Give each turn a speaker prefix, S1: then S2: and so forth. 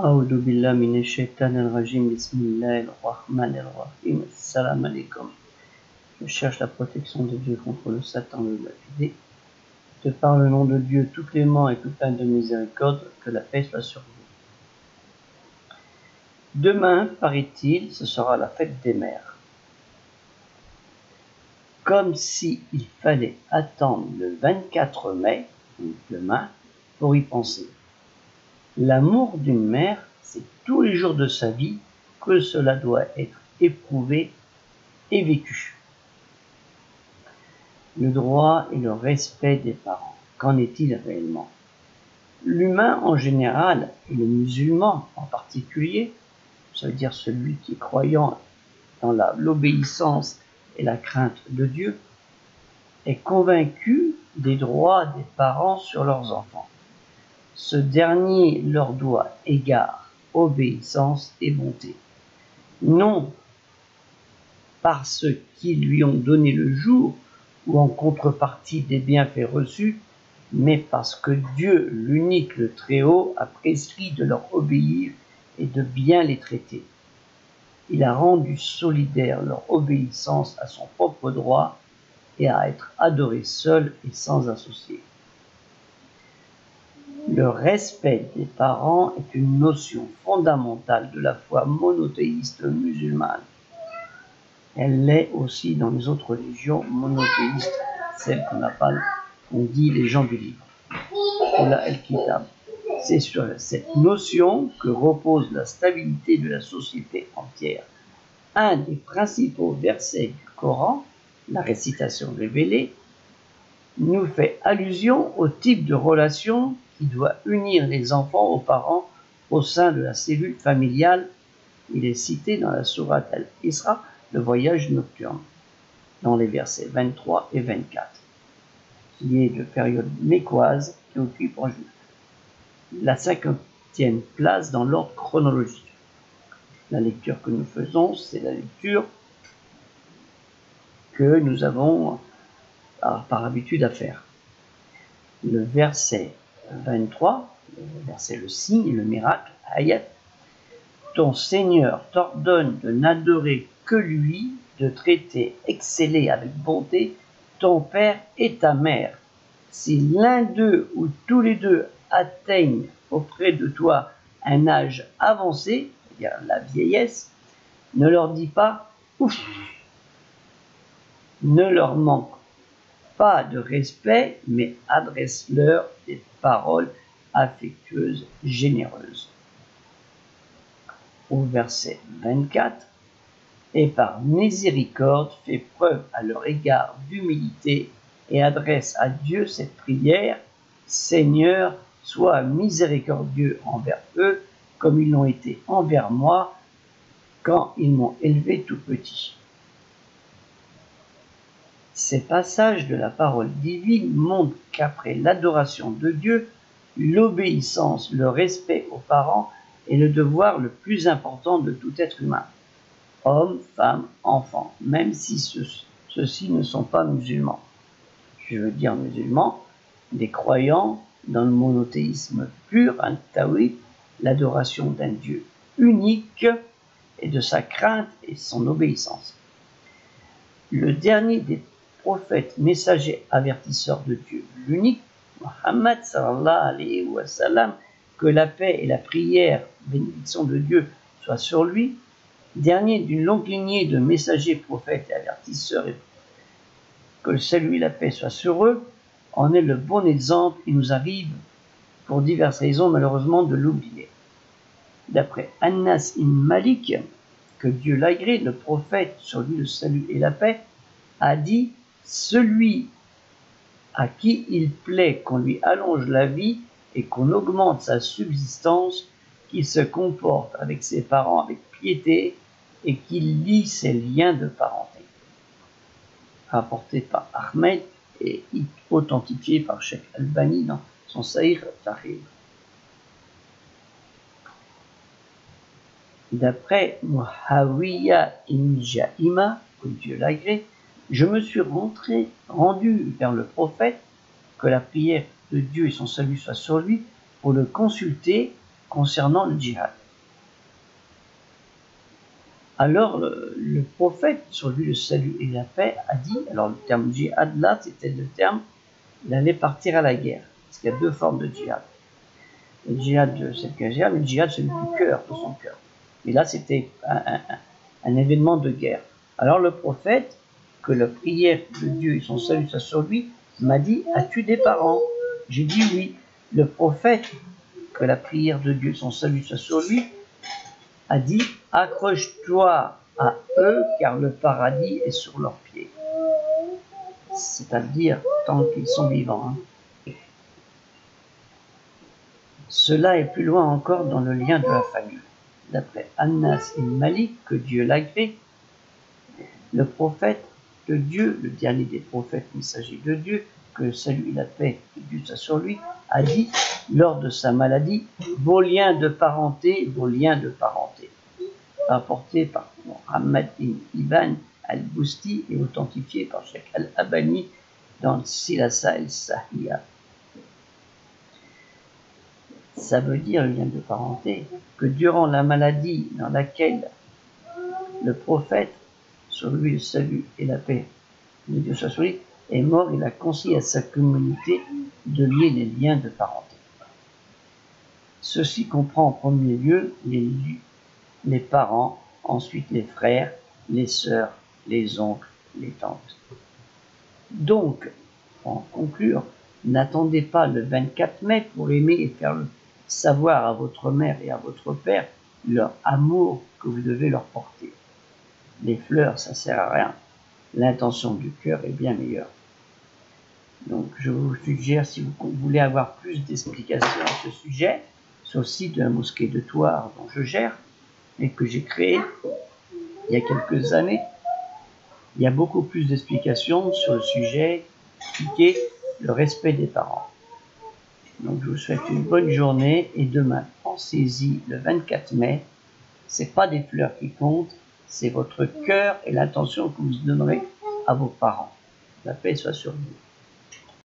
S1: أعوذ بالله من الشيطان الرجيم بسم الله الرحمن الرحيم Salam alaikum. Je cherche la protection de Dieu contre le Satan de lapidé. De par le nom de Dieu tout clément et tout plein de miséricorde, que la paix soit sur vous. Demain, paraît-il, ce sera la fête des mères. Comme s'il fallait attendre le 24 mai, donc demain, pour y penser. L'amour d'une mère, c'est tous les jours de sa vie que cela doit être éprouvé et vécu. Le droit et le respect des parents, qu'en est-il réellement? L'humain en général, et le musulman en particulier, ça veut dire celui qui est croyant dans l'obéissance et la crainte de Dieu, est convaincu des droits des parents sur leurs enfants. Ce dernier leur doit égard, obéissance et bonté. Non parce qu'ils lui ont donné le jour ou en contrepartie des bienfaits reçus, mais parce que Dieu, l'unique, le Très-Haut, a prescrit de leur obéir et de bien les traiter. Il a rendu solidaire leur obéissance à son propre droit et à être adoré seul et sans associé. Le respect des parents est une notion fondamentale de la foi monothéiste musulmane. Elle l'est aussi dans les autres religions monothéistes, celles qu'on dit les gens du livre. Voilà El-Kitab. C'est sur cette notion que repose la stabilité de la société entière. Un des principaux versets du Coran, la récitation révélée, nous fait allusion au type de relation qui doit unir les enfants aux parents au sein de la cellule familiale. Il est cité dans la sourate Al-Isra, le voyage nocturne, dans les versets 23 et 24, qui est de période mécoise qui occupe en juif la 50e place dans l'ordre chronologique. La lecture que nous faisons, c'est la lecture que nous avons par habitude à faire. Le verset 23, le verset le signe, le miracle, ayat, ton Seigneur t'ordonne de n'adorer que lui, de traiter, exceller avec bonté ton père et ta mère. Si l'un d'eux ou tous les deux atteignent auprès de toi un âge avancé, c'est-à-dire la vieillesse, ne leur dis pas ouf, ne leur manque pas de respect, mais adresse-leur des paroles affectueuses, généreuses. Au verset 24, et par miséricorde fais preuve à leur égard d'humilité et adresse à Dieu cette prière, Seigneur, sois miséricordieux envers eux, comme ils l'ont été envers moi, quand ils m'ont élevé tout petit. Ces passages de la parole divine montrent qu'après l'adoration de Dieu, l'obéissance, le respect aux parents est le devoir le plus important de tout être humain. Hommes, femmes, enfants, même si ceux-ci ne sont pas musulmans. Je veux dire musulmans, des croyants dans le monothéisme pur, un tawhid, l'adoration d'un Dieu unique et de sa crainte et son obéissance. Le dernier des prophètes, messagers, avertisseurs de Dieu, l'unique, Muhammad sallallahu alayhi wa sallam, que la paix et la prière, bénédiction de Dieu soient sur lui, dernier d'une longue lignée de messagers, prophètes et avertisseurs, et que le salut et la paix soient sur eux, en est le bon exemple. Il nous arrive, pour diverses raisons, malheureusement, de l'oublier. D'après Anas ibn Malik, que Dieu l'agrée, le prophète, sur lui le salut et la paix, a dit « Celui à qui il plaît qu'on lui allonge la vie et qu'on augmente sa subsistance, qu'il se comporte avec ses parents avec piété et qu'il lie ses liens de parenté. » Rapporté par Ahmed et authentifié par Cheikh Albani dans son Sahih Tahrir. D'après Muhawiya ibn Jahima, que Dieu l'agrée, je me suis rendu vers le prophète, que la prière de Dieu et son salut soient sur lui, pour le consulter concernant le djihad. Alors le prophète, sur lui le salut et la paix, a dit, alors le terme djihad là, c'était le terme, il allait partir à la guerre, parce qu'il y a deux formes de djihad. Le djihad, c'est le djihad, mais le djihad, c'est du cœur, de son cœur. Et là, c'était un événement de guerre. Alors le prophète, que la prière de Dieu et son salut soit sur lui, m'a dit, as-tu des parents? J'ai dit oui. Le prophète, que la prière de Dieu et son salut soit sur lui, a dit, accroche-toi à eux, car le paradis est sur leurs pieds. C'est-à-dire, tant qu'ils sont vivants. Cela est plus loin encore dans le lien de la famille. D'après Anas ibn Malik, que Dieu l'agrée, le prophète de Dieu, le dernier des prophètes messagers de Dieu, que le salut et la paix de Dieu soit sur lui, a dit, lors de sa maladie, vos liens de parenté, rapporté par Muhammad ibn al-Bousti et authentifié par Sheikh al-Abani dans le Silasa el-Sahiyya. Ça veut dire, le lien de parenté, que durant la maladie dans laquelle le prophète, sur lui le salut et la paix de Dieu soit sur lui, est mort, il a conseillé à sa communauté de lier les liens de parenté. Ceci comprend en premier lieu les parents, ensuite les frères, les sœurs, les oncles, les tantes. Donc, pour conclure, n'attendez pas le 24 mai pour aimer et faire savoir à votre mère et à votre père leur amour que vous devez leur porter. Les fleurs, ça sert à rien. L'intention du cœur est bien meilleure. Donc, je vous suggère, si vous voulez avoir plus d'explications à ce sujet, sur le site de la mosquée de Thouars dont je gère et que j'ai créé il y a quelques années, il y a beaucoup plus d'explications sur le sujet qui est le respect des parents. Donc, je vous souhaite une bonne journée et demain, pensez-y, le 24 mai, c'est pas des fleurs qui comptent, c'est votre cœur et l'intention que vous donnerez à vos parents. La paix soit sur vous.